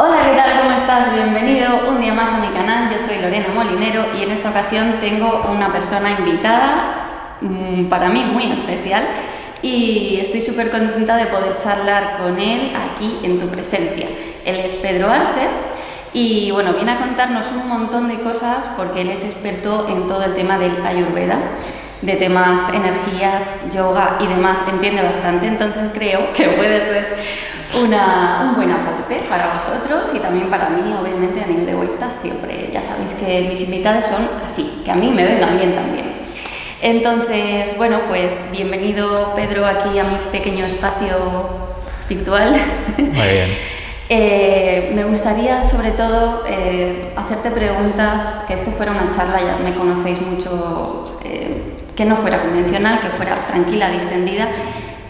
Hola, ¿qué tal? ¿Cómo estás? Bienvenido un día más a mi canal. Yo soy Lorena Molinero y en esta ocasión tengo una persona invitada para mí muy especial y estoy súper contenta de poder charlar con él aquí en tu presencia. Él es Pedro Arce y bueno, viene a contarnos un montón de cosas porque él es experto en todo el tema del Ayurveda, de temas energías, yoga y demás, entiende bastante, entonces creo que puede ser un buen aporte para vosotros y también para mí, obviamente a nivel egoísta, siempre ya sabéis que mis invitados son así, que a mí me vengan bien también. Entonces, bueno, pues bienvenido Pedro aquí a mi pequeño espacio virtual. Muy bien. Me gustaría sobre todo hacerte preguntas, que esto fuera una charla, ya me conocéis mucho, que no fuera convencional, que fuera tranquila, distendida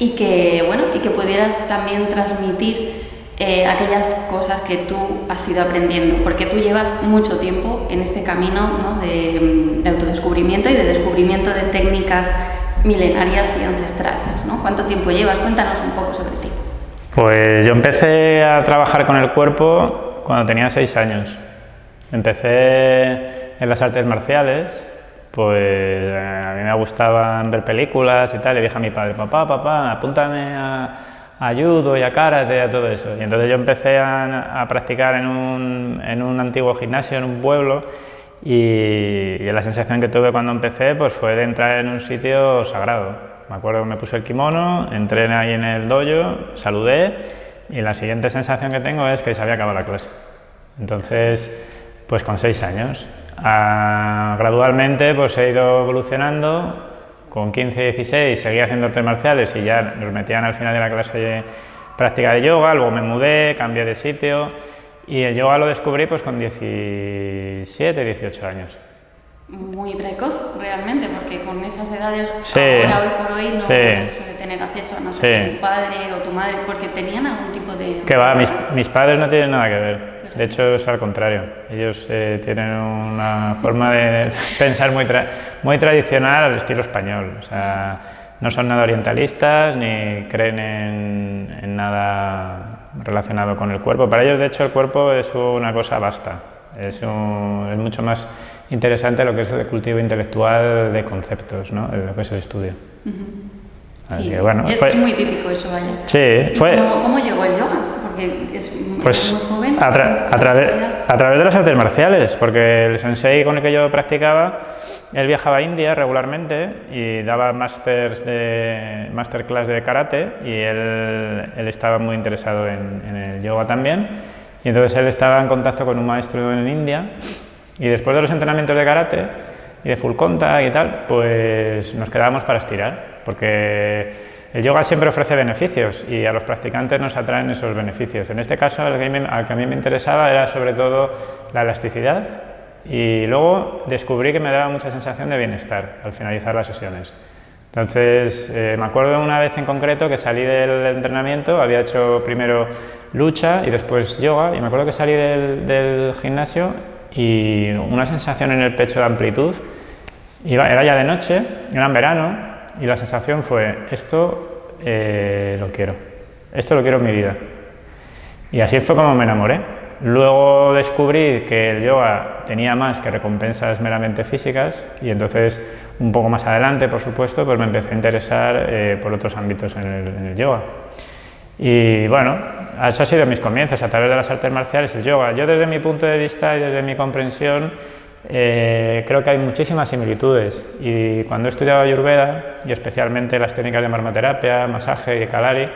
y que, bueno, y que pudieras también transmitir aquellas cosas que tú has ido aprendiendo, porque tú llevas mucho tiempo en este camino, ¿no? de autodescubrimiento y de descubrimiento de técnicas milenarias y ancestrales, ¿no? ¿Cuánto tiempo llevas? Cuéntanos un poco sobre ti. Pues yo empecé a trabajar con el cuerpo cuando tenía 6 años. Empecé en las artes marciales, pues a mí me gustaban ver películas y tal, y dije a mi padre, papá, apúntame a judo y a karate y a todo eso. Y entonces yo empecé a practicar en un antiguo gimnasio en un pueblo y la sensación que tuve cuando empecé pues fue de entrar en un sitio sagrado. Me acuerdo que me puse el kimono, entré ahí en el dojo, saludé y la siguiente sensación que tengo es que se había acabado la clase. Entonces, pues con 6 años. Gradualmente pues he ido evolucionando, con 15 y 16 seguí haciendo artes marciales y ya nos metían al final de la clase de práctica de yoga, luego me mudé, cambié de sitio y el yoga lo descubrí pues con 17, 18 años. Muy precoz realmente, porque con esas edades Sí, ahora, hoy por hoy, no sí, se suele tener acceso a no ser sí. que tu padre o tu madre, porque tenían algún tipo de... Que va, mis padres no tienen nada que ver. De hecho, es al contrario. Ellos tienen una forma de pensar muy tradicional al estilo español. O sea, no son nada orientalistas ni creen en nada relacionado con el cuerpo. Para ellos, de hecho, el cuerpo es una cosa vasta. Es mucho más interesante lo que es el cultivo intelectual de conceptos, ¿no? Lo que es el estudio. Así Sí, que, bueno, es muy típico eso, vaya. Sí, fue... ¿Cómo llegó el yoga? Porque es muy joven. A través de las artes marciales, porque el sensei con el que yo practicaba, él viajaba a India regularmente y daba masterclass de karate y él estaba muy interesado en el yoga también. Y entonces él estaba en contacto con un maestro en India y después de los entrenamientos de karate y de full contact y tal, pues nos quedábamos para estirar, porque el yoga siempre ofrece beneficios y a los practicantes nos atraen esos beneficios. En este caso, al que a mí me interesaba era sobre todo la elasticidad y luego descubrí que me daba mucha sensación de bienestar al finalizar las sesiones. Entonces, me acuerdo una vez en concreto que salí del entrenamiento, había hecho primero lucha y después yoga, y me acuerdo que salí del gimnasio y una sensación en el pecho de amplitud, era ya de noche, era en verano, y la sensación fue, esto lo quiero en mi vida. Y así fue como me enamoré. Luego descubrí que el yoga tenía más que recompensas meramente físicas y entonces un poco más adelante, por supuesto, pues me empecé a interesar por otros ámbitos en el yoga. Y bueno, eso ha sido mis comienzos, a través de las artes marciales, el yoga. Yo desde mi punto de vista y desde mi comprensión creo que hay muchísimas similitudes y cuando he estudiado Ayurveda y especialmente las técnicas de marmoterapia, masaje y Kalari,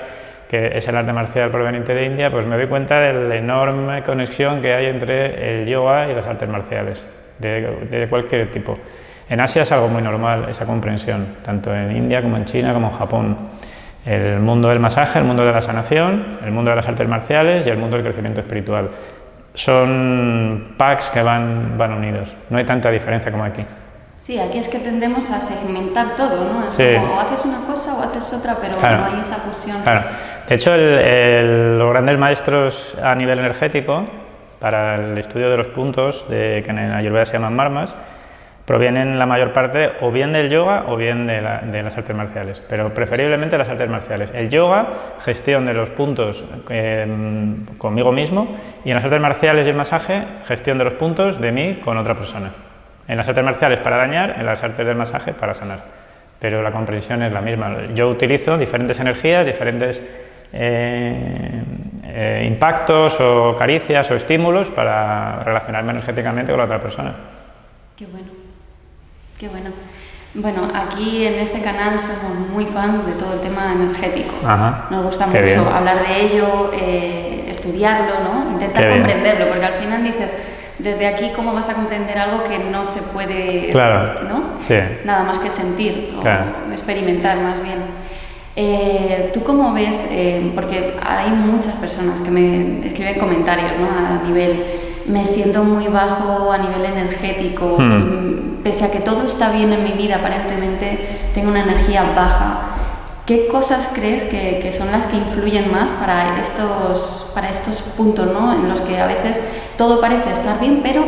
que es el arte marcial proveniente de India, pues me doy cuenta de la enorme conexión que hay entre el yoga y las artes marciales, de cualquier tipo. En Asia es algo muy normal esa comprensión, tanto en India como en China como en Japón. El mundo del masaje, el mundo de la sanación, el mundo de las artes marciales y el mundo del crecimiento espiritual. Son packs que van unidos, no hay tanta diferencia como aquí. Sí, aquí es que tendemos a segmentar todo, ¿no? Es como, o haces una cosa o haces otra, pero claro, no hay esa fusión. Claro. De hecho, los grandes maestros a nivel energético, para el estudio de los puntos, que en Ayurveda se llaman marmas, provienen la mayor parte o bien del yoga o bien de las artes marciales, pero preferiblemente las artes marciales. El yoga, gestión de los puntos conmigo mismo, y en las artes marciales y el masaje, gestión de los puntos de mí con otra persona. En las artes marciales para dañar, en las artes del masaje para sanar, pero la comprensión es la misma. Yo utilizo diferentes energías, diferentes impactos o caricias o estímulos para relacionarme energéticamente con la otra persona. Qué bueno. Qué bueno. Bueno, aquí en este canal somos muy fans de todo el tema energético. Ajá, nos gusta mucho hablar de ello, estudiarlo, ¿no? Intentar comprenderlo, porque al final dices, desde aquí, ¿cómo vas a comprender algo que no se puede, ¿no? Sí. Nada más que sentir o experimentar más bien? ¿Tú cómo ves? Porque hay muchas personas que me escriben comentarios, ¿no? A nivel, me siento muy bajo a nivel energético, pese a que todo está bien en mi vida, aparentemente tengo una energía baja. ¿Qué cosas crees que son las que influyen más para estos puntos, ¿no? En los que a veces todo parece estar bien, pero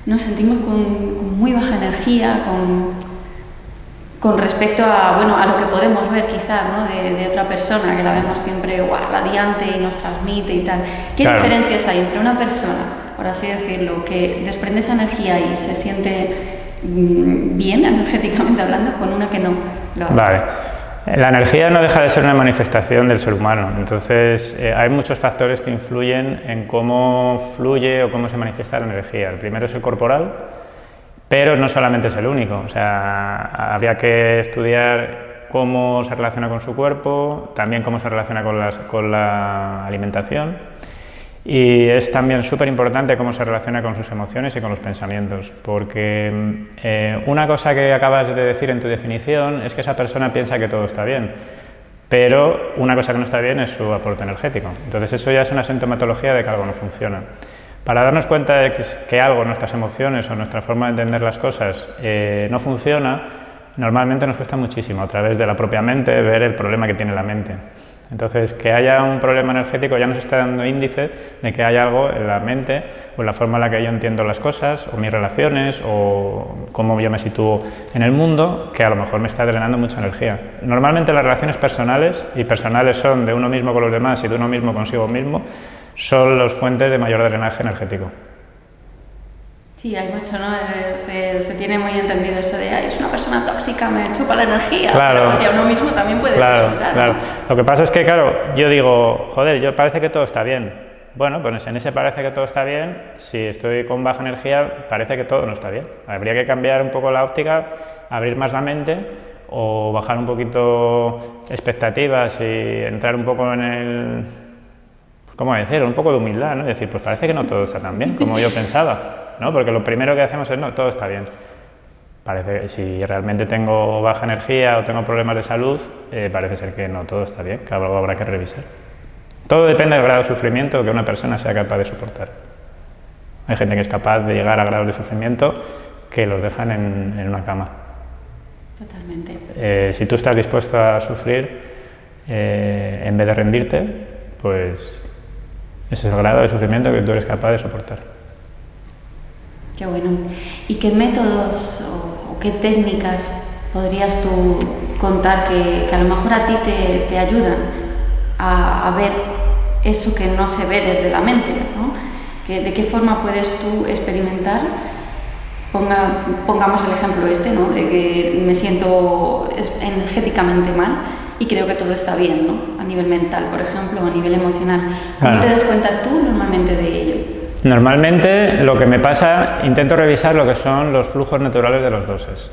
nos sentimos con muy baja energía, con respecto a lo que podemos ver quizás, ¿no? de otra persona, que la vemos siempre radiante y nos transmite y tal. ¿Qué diferencias hay entre una persona, por así decirlo, que desprende esa energía y se siente bien energéticamente hablando, con una que no lo hace? Vale. La energía no deja de ser una manifestación del ser humano, entonces hay muchos factores que influyen en cómo fluye o cómo se manifiesta la energía. El primero es el corporal, pero no solamente es el único, o sea, habría que estudiar cómo se relaciona con su cuerpo, también cómo se relaciona con la alimentación, y es también súper importante cómo se relaciona con sus emociones y con los pensamientos, porque una cosa que acabas de decir en tu definición es que esa persona piensa que todo está bien, pero una cosa que no está bien es su aporte energético, entonces eso ya es una sintomatología de que algo no funciona. Para darnos cuenta de que algo, nuestras emociones o nuestra forma de entender las cosas no funciona, normalmente nos cuesta muchísimo a través de la propia mente ver el problema que tiene la mente. Entonces, que haya un problema energético ya nos está dando índice de que hay algo en la mente o en la forma en la que yo entiendo las cosas o mis relaciones o cómo yo me sitúo en el mundo, que a lo mejor me está drenando mucha energía. Normalmente las relaciones personales, y personales son de uno mismo con los demás y de uno mismo consigo mismo, son las fuentes de mayor drenaje energético. Sí, hay mucho, ¿no? Se tiene muy entendido eso de es una persona tóxica, me chupa la energía, claro, porque a uno mismo también puede resultar. Claro. Lo que pasa es que, claro, yo digo, joder, parece que todo está bien. Bueno, pues en ese parece que todo está bien, si estoy con baja energía, parece que todo no está bien. Habría que cambiar un poco la óptica, abrir más la mente o bajar un poquito expectativas y entrar un poco en el... ¿Cómo decir? Un poco de humildad, ¿no? Decir, pues parece que no todo está tan bien como yo pensaba, ¿no? Porque lo primero que hacemos es, no, todo está bien. Parece que si realmente tengo baja energía o tengo problemas de salud, parece ser que no todo está bien, que algo habrá que revisar. Todo depende del grado de sufrimiento que una persona sea capaz de soportar. Hay gente que es capaz de llegar a grados de sufrimiento que los dejan en una cama. Totalmente. Si tú estás dispuesto a sufrir, en vez de rendirte, pues ese es el grado de sufrimiento que tú eres capaz de soportar. Qué bueno. ¿Y qué métodos o qué técnicas podrías tú contar que a lo mejor a ti te ayudan a ver eso que no se ve desde la mente, ¿no? ¿De qué forma puedes tú experimentar? Pongamos el ejemplo ¿no? De que me siento energéticamente mal y creo que todo está bien, ¿no? A nivel mental, por ejemplo, o a nivel emocional. ¿Cómo te das cuenta tú normalmente de ello? Normalmente lo que me pasa, intento revisar lo que son los flujos naturales de los doses.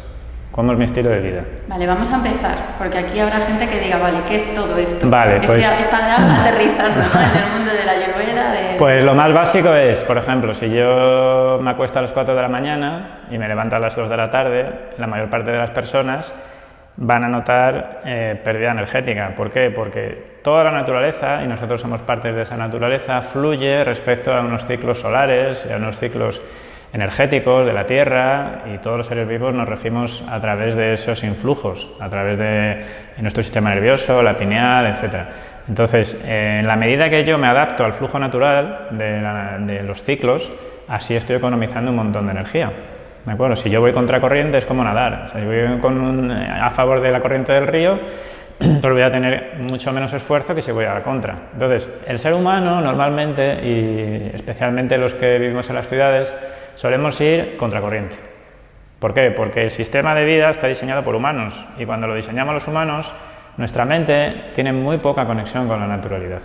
¿Cómo es mi estilo de vida? Vale, vamos a empezar, porque aquí habrá gente que diga, vale, ¿qué es todo esto? Vale, pues... Están aterrizando, ¿no? En el mundo de la ayurveda. Pues lo más básico es, por ejemplo, si yo me acuesto a las 4 de la mañana y me levanto a las 2 de la tarde, la mayor parte de las personas van a notar pérdida energética. ¿Por qué? Porque toda la naturaleza, y nosotros somos parte de esa naturaleza, fluye respecto a unos ciclos solares y a unos ciclos energéticos de la Tierra, y todos los seres vivos nos regimos a través de esos influjos, a través de nuestro sistema nervioso, la pineal, etc. Entonces, en la medida que yo me adapto al flujo natural de los ciclos, así estoy economizando un montón de energía, ¿de acuerdo? Si yo voy contracorriente es como nadar. O sea, si voy a favor de la corriente del río, pues voy a tener mucho menos esfuerzo que si voy a la contra. Entonces, el ser humano normalmente, y especialmente los que vivimos en las ciudades, solemos ir contracorriente. ¿Por qué? Porque el sistema de vida está diseñado por humanos, y cuando lo diseñamos los humanos, nuestra mente tiene muy poca conexión con la naturalidad.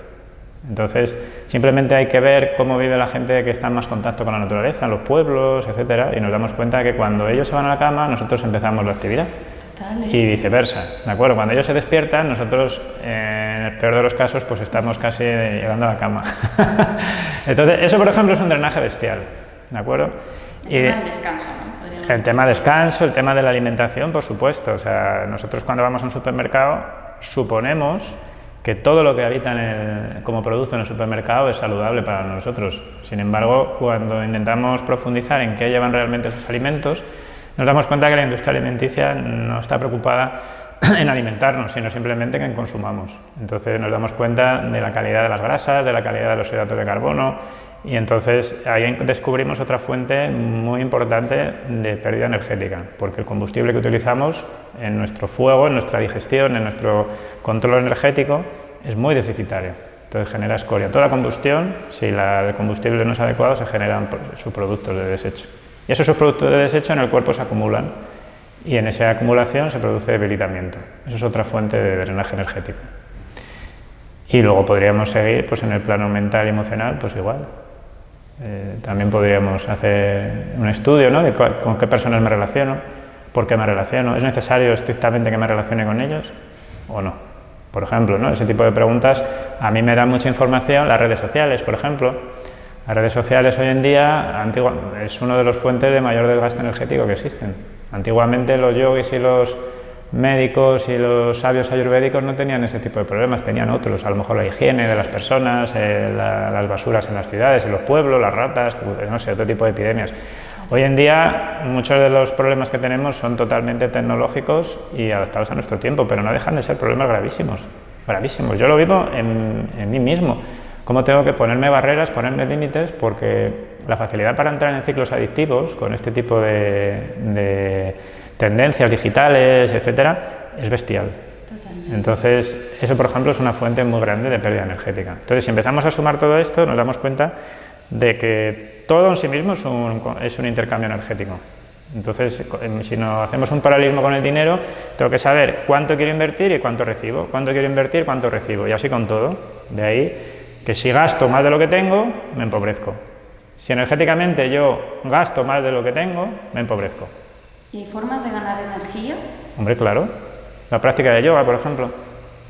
Entonces, simplemente hay que ver cómo vive la gente que está en más contacto con la naturaleza, en los pueblos, etcétera, y nos damos cuenta que cuando ellos se van a la cama, nosotros empezamos la actividad. Total, ¿eh? Y viceversa, ¿de acuerdo? Cuando ellos se despiertan, nosotros, en el peor de los casos, pues estamos casi llegando a la cama. Entonces, eso, por ejemplo, es un drenaje bestial, ¿de acuerdo? El tema del descanso, ¿no? El tema descanso, el tema de la alimentación, por supuesto. O sea, nosotros cuando vamos a un supermercado, suponemos que todo lo que habita como producto en el supermercado es saludable para nosotros. Sin embargo, cuando intentamos profundizar en qué llevan realmente esos alimentos, nos damos cuenta que la industria alimenticia no está preocupada en alimentarnos, sino simplemente en que consumamos. Entonces nos damos cuenta de la calidad de las grasas, de la calidad de los hidratos de carbono, y entonces ahí descubrimos otra fuente muy importante de pérdida energética, porque el combustible que utilizamos en nuestro fuego, en nuestra digestión, en nuestro control energético, es muy deficitario. Entonces genera escoria. Toda combustión, si el combustible no es adecuado, se generan subproductos de desecho. Y esos subproductos de desecho en el cuerpo se acumulan, y en esa acumulación se produce debilitamiento. Eso es otra fuente de drenaje energético. Y luego podríamos seguir pues, en el plano mental y emocional, pues igual. También podríamos hacer un estudio, ¿no? De con qué personas me relaciono, por qué me relaciono, ¿es necesario estrictamente que me relacione con ellos o no? Por ejemplo, ¿no? Ese tipo de preguntas a mí me dan mucha información las redes sociales, por ejemplo. Las redes sociales hoy en día es una de las fuentes de mayor desgaste energético que existen. Antiguamente los yogis y los médicos y los sabios ayurvédicos no tenían ese tipo de problemas, tenían otros, a lo mejor la higiene de las personas, las basuras en las ciudades, en los pueblos, las ratas, no sé, otro tipo de epidemias. Hoy en día muchos de los problemas que tenemos son totalmente tecnológicos y adaptados a nuestro tiempo, pero no dejan de ser problemas gravísimos, gravísimos. Yo lo vivo en mí mismo, cómo tengo que ponerme barreras, ponerme límites, porque la facilidad para entrar en ciclos adictivos con este tipo de tendencias digitales, etcétera, es bestial. Totalmente. Entonces, eso, por ejemplo, es una fuente muy grande de pérdida energética. Entonces, si empezamos a sumar todo esto, nos damos cuenta de que todo en sí mismo es un intercambio energético. Entonces, si no hacemos un paralelismo con el dinero, tengo que saber cuánto quiero invertir y cuánto recibo, cuánto quiero invertir, cuánto recibo, y así con todo. De ahí que si gasto más de lo que tengo, me empobrezco. Si energéticamente yo gasto más de lo que tengo, me empobrezco. ¿Y hay formas de ganar energía? Hombre, claro. La práctica de yoga, por ejemplo.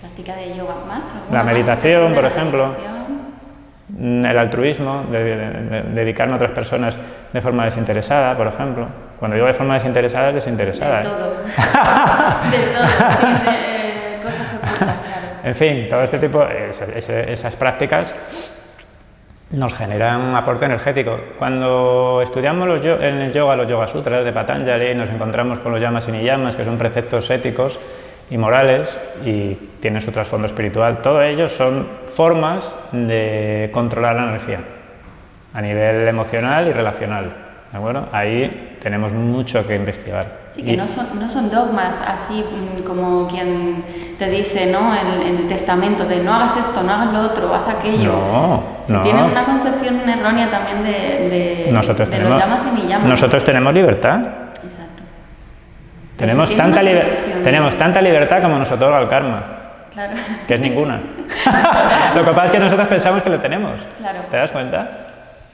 ¿Práctica de yoga más? La meditación, por ejemplo. Meditación. El altruismo, dedicarme a otras personas de forma desinteresada, por ejemplo. Cuando digo de forma desinteresada, es desinteresada. De todo. De todo, sin cosas ocultas, claro. En fin, todo este tipo, esas prácticas nos generan un aporte energético. Cuando estudiamos en el yoga los Yoga Sutras de Patanjali, nos encontramos con los yamas y niyamas, que son preceptos éticos y morales y tienen su trasfondo espiritual. Todos ellos son formas de controlar la energía a nivel emocional y relacional, ¿de acuerdo? Ahí tenemos mucho que investigar. Sí, que no son dogmas así como quien te dice, ¿no? En el testamento de no hagas esto, no hagas lo otro, haz aquello. No. Tienen una concepción errónea también de los yamas y niyamas. Nosotros tenemos libertad. Exacto. Tenemos tanta libertad como nos otorga el karma. Claro. Que es ninguna. Lo que pasa es que nosotros pensamos que lo tenemos. Claro. ¿Te das cuenta?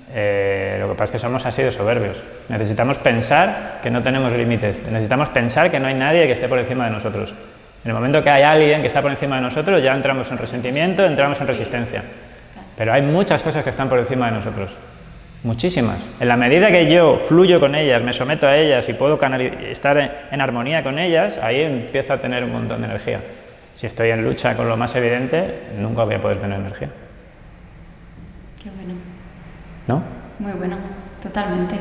Lo que pasa es que somos así de soberbios. Necesitamos pensar que no tenemos límites. Necesitamos pensar que no hay nadie que esté por encima de nosotros. En el momento que hay alguien que está por encima de nosotros, ya entramos en resentimiento, entramos en resistencia. Pero hay muchas cosas que están por encima de nosotros. Muchísimas. En la medida que yo fluyo con ellas, me someto a ellas y puedo estar en armonía con ellas, ahí empiezo a tener un montón de energía. Si estoy en lucha con lo más evidente, nunca voy a poder tener energía. Qué bueno. ¿No? Muy bueno, totalmente.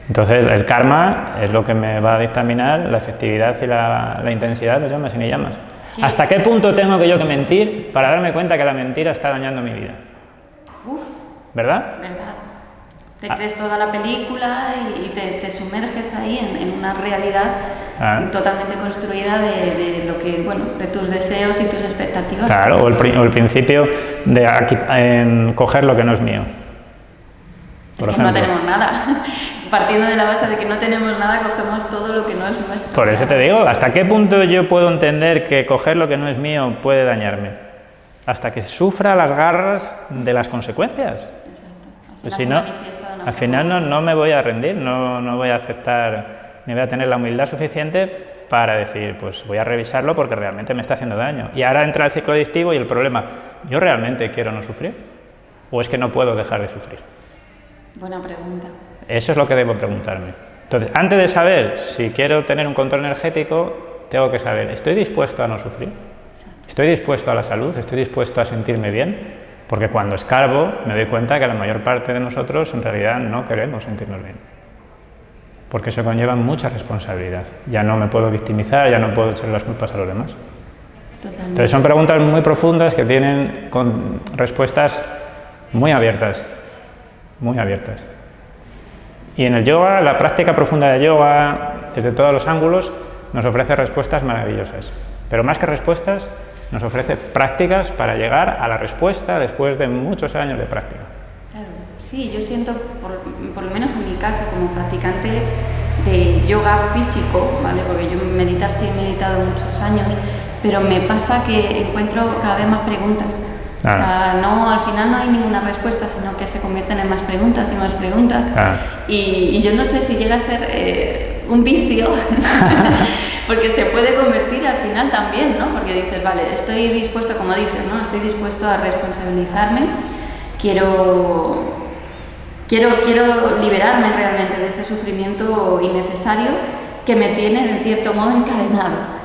Entonces, el karma es lo que me va a dictaminar la efectividad y la intensidad de los yamas y niyamas. ¿Qué? ¿Hasta qué punto tengo que mentir para darme cuenta que la mentira está dañando mi vida? Uf. ¿Verdad? ¿Verdad? Te crees toda la película y te sumerges ahí en una realidad totalmente construida de lo que, bueno, de tus deseos y tus expectativas. Claro, o el principio de coger lo que no es mío. Es que no tenemos nada. Partiendo de la base de que no tenemos nada, cogemos todo lo que no es nuestro. Por eso te digo, ¿hasta qué punto yo puedo entender que coger lo que no es mío puede dañarme? Hasta que sufra las garras de las consecuencias. Pues si no, al final no me voy a rendir, no voy a aceptar, ni voy a tener la humildad suficiente para decir, pues voy a revisarlo porque realmente me está haciendo daño. Y ahora entra el ciclo adictivo y el problema, ¿yo realmente quiero no sufrir? ¿O es que no puedo dejar de sufrir? Buena pregunta. Eso es lo que debo preguntarme. Entonces, antes de saber si quiero tener un control energético, tengo que saber, ¿estoy dispuesto a no sufrir? ¿Estoy dispuesto a la salud? ¿Estoy dispuesto a sentirme bien? Porque cuando escarbo me doy cuenta que la mayor parte de nosotros en realidad no queremos sentirnos bien. Porque eso conlleva mucha responsabilidad. Ya no me puedo victimizar, ya no puedo echar las culpas a los demás. Totalmente. Entonces son preguntas muy profundas que tienen respuestas muy abiertas. Muy abiertas. Y en el yoga, la práctica profunda de yoga, desde todos los ángulos, nos ofrece respuestas maravillosas. Pero más que respuestas, nos ofrece prácticas para llegar a la respuesta después de muchos años de práctica. Claro, sí, yo siento, por lo menos en mi caso, como practicante de yoga físico, ¿vale? Porque yo meditar sí he meditado muchos años, pero me pasa que encuentro cada vez más preguntas. O sea, al final no hay ninguna respuesta, sino que se convierten en más preguntas y más preguntas. Y yo no sé si llega a ser un vicio, porque se puede convertir al final también, ¿no? Porque dices, vale, estoy dispuesto, como dices, ¿no? Estoy dispuesto a responsabilizarme, quiero liberarme realmente de ese sufrimiento innecesario que me tiene, en cierto modo, encadenado.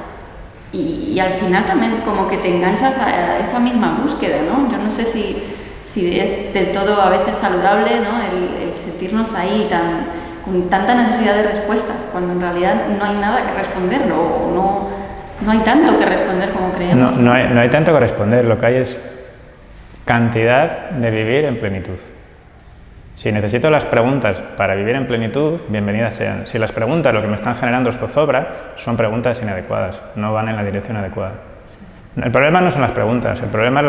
Y al final también como que te enganchas a esa misma búsqueda, ¿no? Yo no sé si es del todo a veces saludable, ¿no? El sentirnos ahí con tanta necesidad de respuesta, cuando en realidad no hay nada que responder, o no hay tanto que responder como creemos. No hay tanto que responder, lo que hay es cantidad de vivir en plenitud. Si necesito las preguntas para vivir en plenitud, bienvenidas sean. Si las preguntas lo que me están generando es zozobra, son preguntas inadecuadas, no van en la dirección adecuada. El problema no son las preguntas, el problema es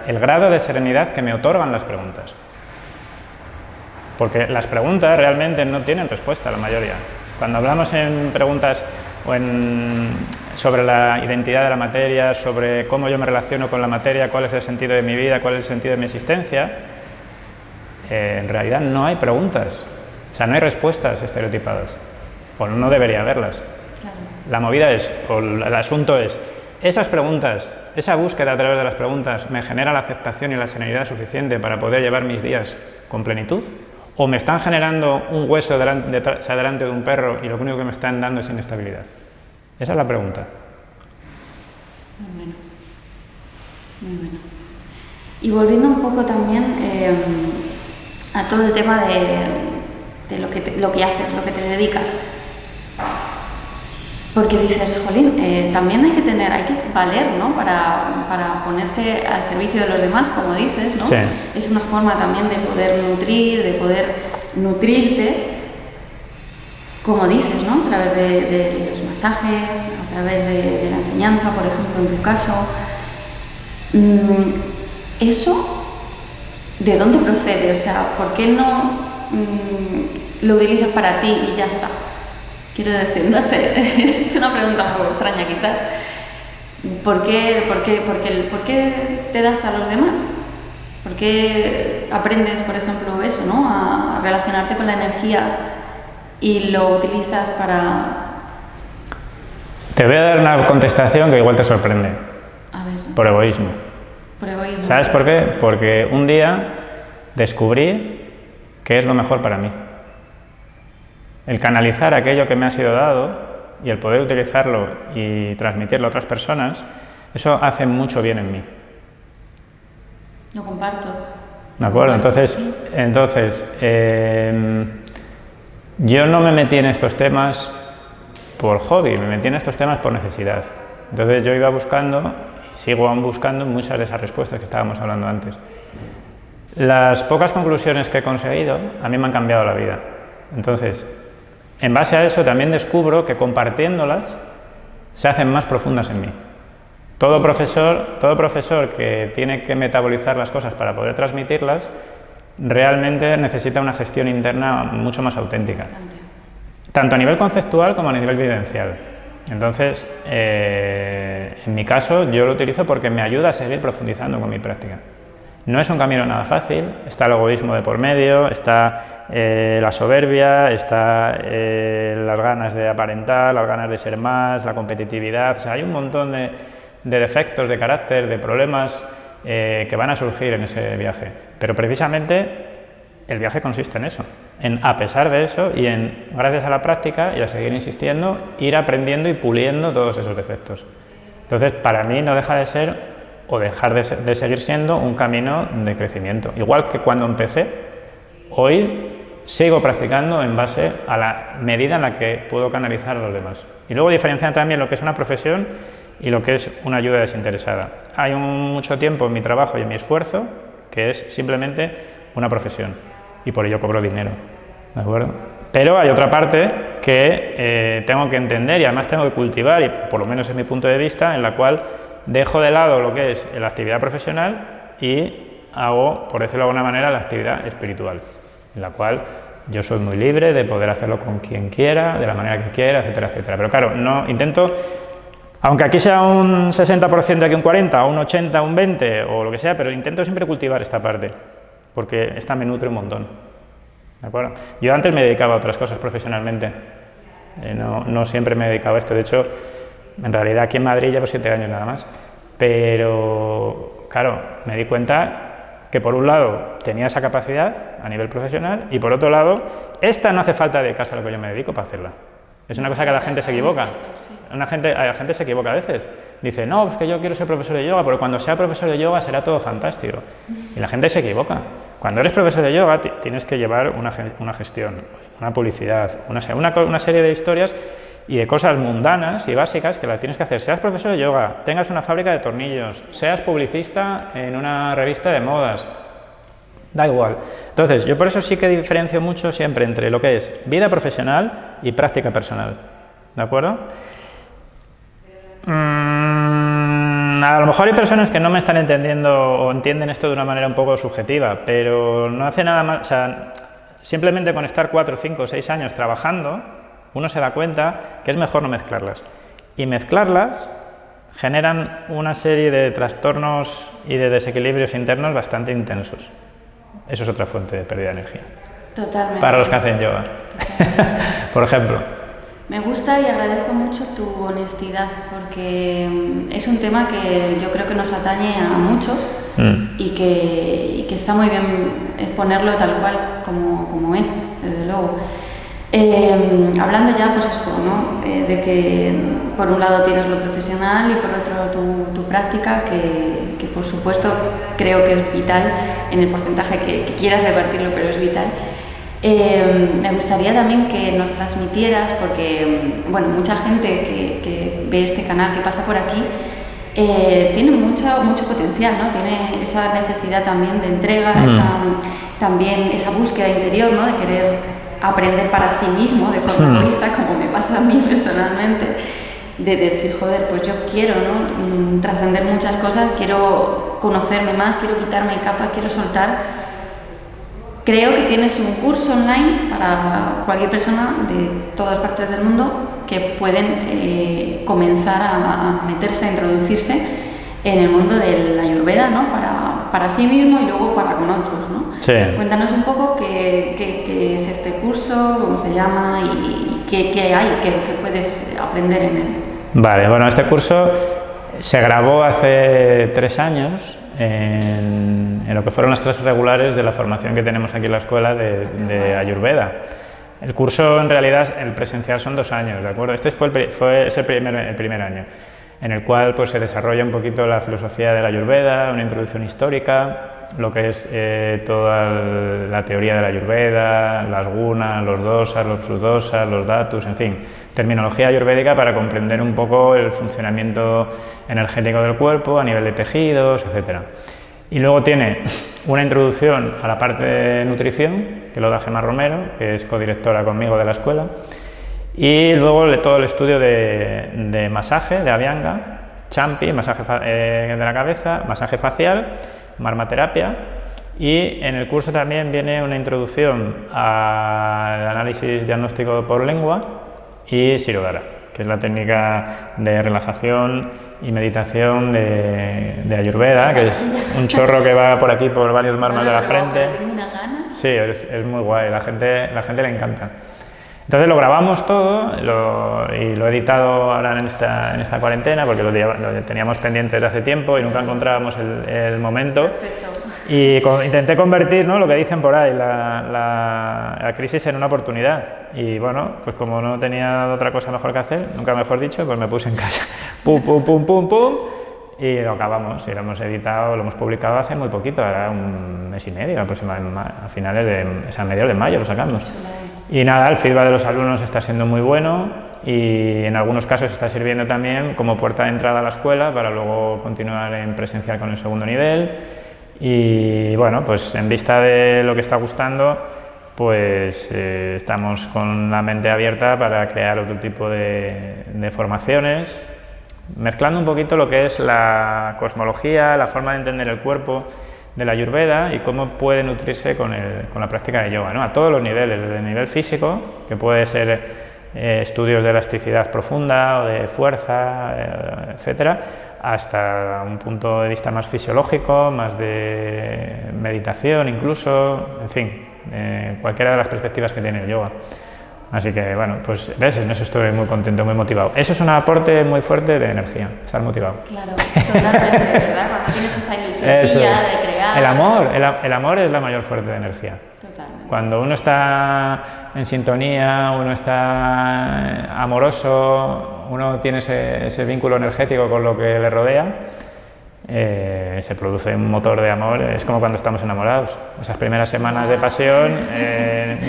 el grado de serenidad que me otorgan las preguntas. Porque las preguntas realmente no tienen respuesta, la mayoría. Cuando hablamos en preguntas sobre la identidad de la materia, sobre cómo yo me relaciono con la materia, cuál es el sentido de mi vida, cuál es el sentido de mi existencia, en realidad no hay preguntas, o sea, no hay respuestas estereotipadas, o no debería haberlas. Claro. La movida el asunto es, esas preguntas, esa búsqueda a través de las preguntas, ¿me genera la aceptación y la serenidad suficiente para poder llevar mis días con plenitud? ¿O me están generando un hueso delante de un perro y lo único que me están dando es inestabilidad? Esa es la pregunta. Muy bueno. Muy bueno. Y volviendo un poco también a todo el tema de lo que haces, lo que te dedicas. Porque dices, jolín, también hay que valer, ¿no? Para ponerse al servicio de los demás, como dices, ¿no? Sí. Es una forma también de poder nutrir, de poder nutrirte, como dices, ¿no? A través de los masajes, a través de la enseñanza, por ejemplo, en tu caso. Eso, ¿de dónde procede? O sea, ¿por qué no lo utilizas para ti y ya está? Quiero decir, no sé, es una pregunta un poco extraña quizás. ¿Por qué te das a los demás? ¿Por qué aprendes, por ejemplo, eso, ¿no? A relacionarte con la energía y lo utilizas para...? Te voy a dar una contestación que igual te sorprende. A ver. Por egoísmo. Por egoísmo. ¿Sabes por qué? Porque un día descubrí que es lo mejor para mí. El canalizar aquello que me ha sido dado y el poder utilizarlo y transmitirlo a otras personas, eso hace mucho bien en mí. Lo comparto. ¿De acuerdo? Entonces, yo no me metí en estos temas por hobby, me metí en estos temas por necesidad. Entonces yo iba buscando, y sigo aún buscando muchas de esas respuestas que estábamos hablando antes. Las pocas conclusiones que he conseguido a mí me han cambiado la vida. Entonces, en base a eso también descubro que compartiéndolas se hacen más profundas en mí. Todo profesor que tiene que metabolizar las cosas para poder transmitirlas, realmente necesita una gestión interna mucho más auténtica, tanto a nivel conceptual como a nivel vivencial. Entonces, en mi caso, yo lo utilizo porque me ayuda a seguir profundizando con mi práctica. No es un camino nada fácil, está el egoísmo de por medio, está la soberbia, está las ganas de aparentar, las ganas de ser más, la competitividad, o sea, hay un montón de defectos de carácter, de problemas que van a surgir en ese viaje. Pero precisamente el viaje consiste en eso, en a pesar de eso y en, gracias a la práctica y a seguir insistiendo, ir aprendiendo y puliendo todos esos defectos. Entonces, para mí no deja de ser o dejar de seguir siendo un camino de crecimiento. Igual que cuando empecé, hoy sigo practicando en base a la medida en la que puedo canalizar a los demás. Y luego diferenciar también lo que es una profesión y lo que es una ayuda desinteresada. Hay mucho tiempo en mi trabajo y en mi esfuerzo que es simplemente una profesión y por ello cobro dinero, ¿de acuerdo? Pero hay otra parte que tengo que entender y además tengo que cultivar, y por lo menos es mi punto de vista, en la cual dejo de lado lo que es la actividad profesional y hago, por decirlo de alguna manera, la actividad espiritual, en la cual yo soy muy libre de poder hacerlo con quien quiera, de la manera que quiera, etcétera, etcétera. Pero claro, no intento, aunque aquí sea un 60%, aquí un 40%, un 80%, un 20% o lo que sea, pero intento siempre cultivar esta parte, porque esta me nutre un montón, ¿de acuerdo? Yo antes me dedicaba a otras cosas profesionalmente, no siempre me he dedicado a esto, de hecho, en realidad aquí en Madrid llevo 7 años nada más, pero claro, me di cuenta que por un lado tenía esa capacidad a nivel profesional y por otro lado, esta no hace falta dedicarse a lo que yo me dedico para hacerla. Es una cosa que la gente se equivoca. La gente se equivoca a veces. Dice, no, pues que yo quiero ser profesor de yoga, porque cuando sea profesor de yoga será todo fantástico. Y la gente se equivoca. Cuando eres profesor de yoga tienes que llevar una gestión, una publicidad, una serie de historias y de cosas mundanas y básicas que las tienes que hacer. Seas profesor de yoga, tengas una fábrica de tornillos, seas publicista en una revista de modas, da igual. Entonces, yo por eso sí que diferencio mucho siempre entre lo que es vida profesional y práctica personal, ¿de acuerdo? A lo mejor hay personas que no me están entendiendo o entienden esto de una manera un poco subjetiva, pero no hace nada más, o sea, simplemente con estar 4, 5, 6 años trabajando, uno se da cuenta que es mejor no mezclarlas. Y mezclarlas generan una serie de trastornos y de desequilibrios internos bastante intensos. Eso es otra fuente de pérdida de energía. Totalmente. Para los que hacen yoga, por ejemplo. Me gusta y agradezco mucho tu honestidad porque es un tema que yo creo que nos atañe a muchos y que está muy bien exponerlo tal cual como es, desde luego. Hablando ya, pues eso, ¿no? De que por un lado tienes lo profesional y por otro tu práctica, que por supuesto creo que es vital en el porcentaje que quieras repartirlo, pero es vital. Me gustaría también que nos transmitieras, porque bueno, mucha gente que ve este canal, que pasa por aquí, tiene mucho potencial, ¿no? Tiene esa necesidad también de entrega, también esa búsqueda interior, ¿no? De querer aprender para sí mismo de forma egoísta, como me pasa a mí personalmente, de decir, joder, pues yo quiero, ¿no? Trascender muchas cosas, quiero conocerme más, quiero quitarme capa, quiero soltar. Creo que tienes un curso online para cualquier persona de todas partes del mundo que pueden comenzar a meterse, a introducirse en el mundo de la Ayurveda, ¿no? Para sí mismo y luego para con otros, ¿no? Sí. Cuéntanos un poco qué es este curso, cómo se llama y qué hay, qué puedes aprender en él. Vale, bueno, este curso se grabó hace 3 años en lo que fueron las clases regulares de la formación que tenemos aquí en la escuela de Ayurveda. El curso, en realidad, el presencial son 2 años, ¿de acuerdo? Este es el primer año, en el cual pues, se desarrolla un poquito la filosofía de la Ayurveda, una introducción histórica, lo que es toda la teoría de la Ayurveda, las gunas, los dosas, los subdosas, los dhatus, en fin, terminología ayurvédica para comprender un poco el funcionamiento energético del cuerpo a nivel de tejidos, etc. Y luego tiene una introducción a la parte de nutrición, que lo da Gemma Romero, que es codirectora conmigo de la escuela. Y luego todo el estudio de masaje, de Avianga, Champi, masaje de la cabeza, masaje facial, marmaterapia. Y en el curso también viene una introducción al análisis diagnóstico por lengua y Shirodhara, que es la técnica de relajación y meditación de Ayurveda, que es un chorro que va por aquí, por varios mármoles de la frente. Tengo unas ganas. Sí, es muy guay, la gente le encanta. Entonces lo grabamos todo y lo he editado ahora en esta cuarentena, porque lo teníamos pendiente desde hace tiempo y nunca encontrábamos el momento. Perfecto. Y intenté convertir, ¿no?, lo que dicen por ahí, la crisis en una oportunidad. Y bueno, pues como no tenía otra cosa mejor que hacer, nunca mejor dicho, pues me puse en casa. Pum, pum, pum, pum, pum. Y lo acabamos, y lo hemos editado, lo hemos publicado hace muy poquito, ahora un mes y medio, aproximadamente, a mediados de mayo lo sacamos. Y nada, el feedback de los alumnos está siendo muy bueno y en algunos casos está sirviendo también como puerta de entrada a la escuela para luego continuar en presencial con el segundo nivel. Y bueno, pues en vista de lo que está gustando, pues estamos con la mente abierta para crear otro tipo de formaciones, mezclando un poquito lo que es la cosmología, la forma de entender el cuerpo de la Ayurveda y cómo puede nutrirse con la práctica de yoga, ¿no? A todos los niveles, desde el nivel físico, que puede ser estudios de elasticidad profunda o de fuerza, etcétera, hasta un punto de vista más fisiológico, más de meditación incluso, en fin, cualquiera de las perspectivas que tiene el yoga. Así que bueno, pues ves, en eso estoy muy contento, muy motivado. Eso es un aporte muy fuerte de energía, estar motivado. Claro, totalmente, ¿verdad? Cuando tienes esa ilusión de crear... El amor es la mayor fuente de energía. Totalmente. Cuando uno está en sintonía, uno está amoroso, uno tiene ese vínculo energético con lo que le rodea, se produce un motor de amor. Es como cuando estamos enamorados. Esas primeras semanas de pasión,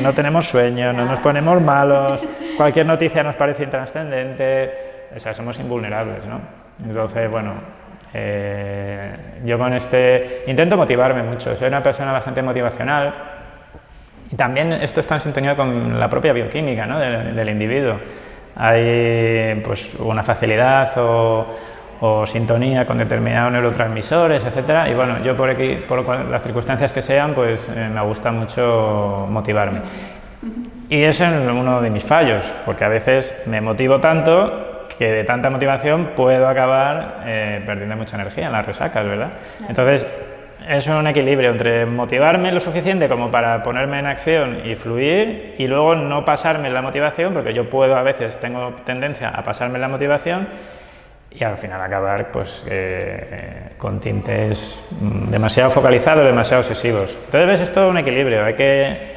no tenemos sueño, no nos ponemos malos, cualquier noticia nos parece intrascendente, o sea, somos invulnerables, ¿no? Entonces, bueno, yo con intento motivarme mucho, soy una persona bastante motivacional y también esto está en sintonía con la propia bioquímica, ¿no?, del individuo. Hay pues una facilidad o sintonía con determinados neurotransmisores, etcétera, y bueno, yo por aquí, por las circunstancias que sean, pues me gusta mucho motivarme. Y ese es uno de mis fallos, porque a veces me motivo tanto que de tanta motivación puedo acabar perdiendo mucha energía en las resacas, ¿verdad? Claro. Entonces, es un equilibrio entre motivarme lo suficiente como para ponerme en acción y fluir, y luego no pasarme en la motivación, porque yo a veces tengo tendencia a pasarme en la motivación, y al final acabar pues, con tintes demasiado focalizados, demasiado obsesivos. Entonces ves, es todo un equilibrio.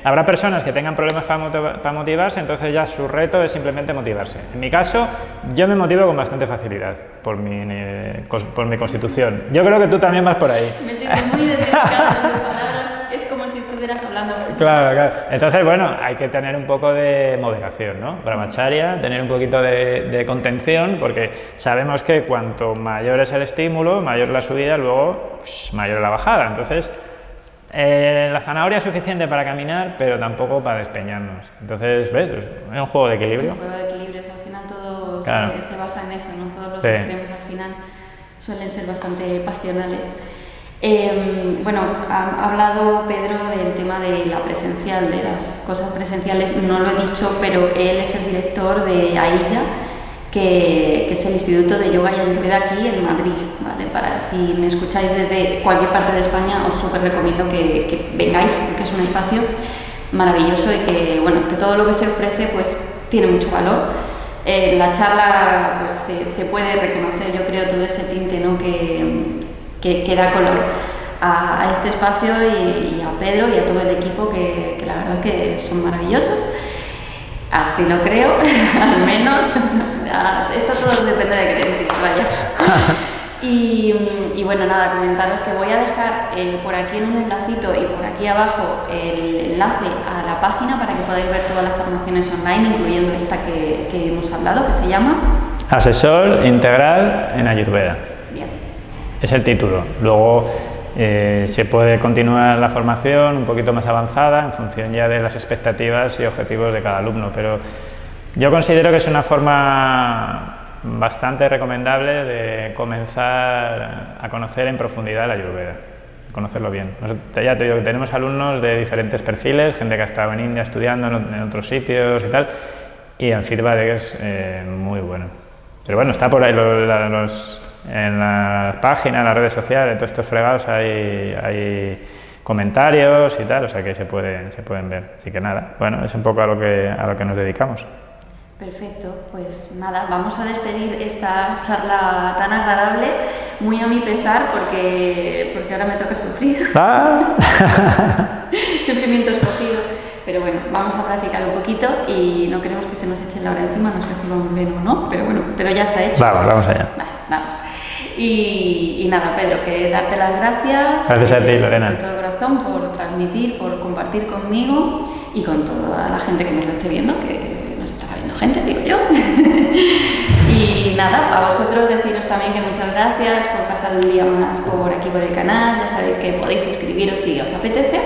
Habrá personas que tengan problemas para motivarse, entonces ya su reto es simplemente motivarse. En mi caso, yo me motivo con bastante facilidad por mi constitución. Yo creo que tú también vas por ahí. Me siento muy identificada con tus palabras, es como si estuvieras hablando. Claro. Entonces, bueno, hay que tener un poco de moderación, ¿no? Brahmacharya, tener un poquito de contención, porque sabemos que cuanto mayor es el estímulo, mayor la subida, luego mayor la bajada. Entonces, la zanahoria es suficiente para caminar, pero tampoco para despeñarnos. Entonces, ¿ves? Es un juego de equilibrio. Un juego de equilibrios, al final todo claro. se basa en eso, ¿no? Todos los extremos al final suelen ser bastante pasionales. Bueno, ha hablado Pedro del tema de la presencial, de las cosas presenciales, no lo he dicho, pero él es el director de AIYA, que es el Instituto de Yoga y Ayurveda aquí en Madrid, ¿vale? Para si me escucháis desde cualquier parte de España, os súper recomiendo que vengáis, porque es un espacio maravilloso y que, bueno, que todo lo que se ofrece pues tiene mucho valor. La charla pues se puede reconocer, yo creo, todo ese tinte, ¿no?, que da color a este espacio y a Pedro y a todo el equipo que la verdad que son maravillosos. Así lo creo, al menos. Esto todo depende de creencias, vaya. Y bueno, nada, comentaros que voy a dejar por aquí en un enlacito y por aquí abajo el enlace a la página para que podáis ver todas las formaciones online, incluyendo esta que hemos hablado, que se llama Asesor Integral en Ayurveda. Bien. Es el título. Luego se puede continuar la formación un poquito más avanzada en función ya de las expectativas y objetivos de cada alumno, pero yo considero que es una forma bastante recomendable de comenzar a conocer en profundidad la Ayurveda, conocerlo bien. Nosotros, ya te digo, tenemos alumnos de diferentes perfiles, gente que ha estado en India estudiando en otros sitios y tal, y el feedback es muy bueno. Pero bueno, está por ahí en la página, en las redes sociales, en todos estos fregados hay comentarios y tal, o sea que se pueden ver. Así que nada, bueno, es un poco a lo que nos dedicamos. Perfecto, pues nada, vamos a despedir esta charla tan agradable, muy a mi pesar, porque ahora me toca sufrir. Sufrimiento escogido. Pero bueno, vamos a practicar un poquito y no queremos que se nos eche la hora encima, no sé si vamos bien o no, pero bueno, pero ya está hecho. Vamos allá. Vale, vamos. Y nada, Pedro, que darte las gracias. Gracias a ti, Lorena. De todo corazón por transmitir, por compartir conmigo y con toda la gente que nos esté viendo, que nos estará viendo gente, digo yo. Y nada, a vosotros deciros también que muchas gracias por pasar un día más por aquí por el canal. Ya sabéis que podéis suscribiros si os apetece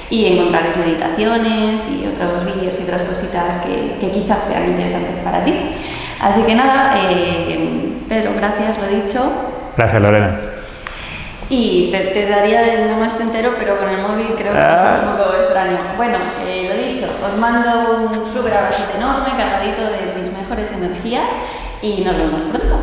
y encontraréis meditaciones y otros vídeos y otras cositas que quizás sean interesantes para ti. Así que nada, Pedro, gracias, lo dicho. Gracias, Lorena. Y te daría el namaste entero, pero con el móvil creo que va a ser un poco extraño. Bueno, lo dicho, os mando un súper abrazo enorme, cargadito de mis mejores energías y nos vemos pronto.